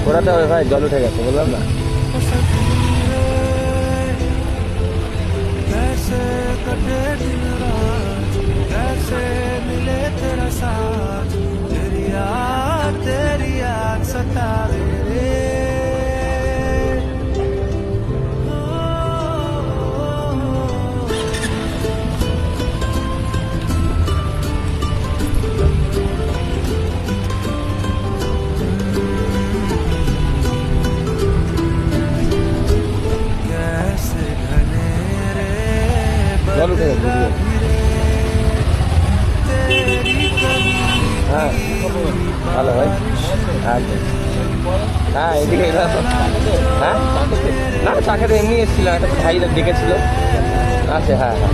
ওরাটা ওই ভাই জল উঠে গেছে বললাম না। कैसे कटे दिन रात, कैसे मिले तेरा साथ, तेरी याद सतावे रे। कैसे घने रे জল উঠে গেছে बदला फिरे, तेरी कमी হ্যাঁ ভালো ভাই। আচ্ছা হ্যাঁ এদিকে এলাম। হ্যাঁ না চা খেতে এমনি এসেছিলাম, একটা ভাই ডেকেছিল। আচ্ছা হ্যাঁ হ্যাঁ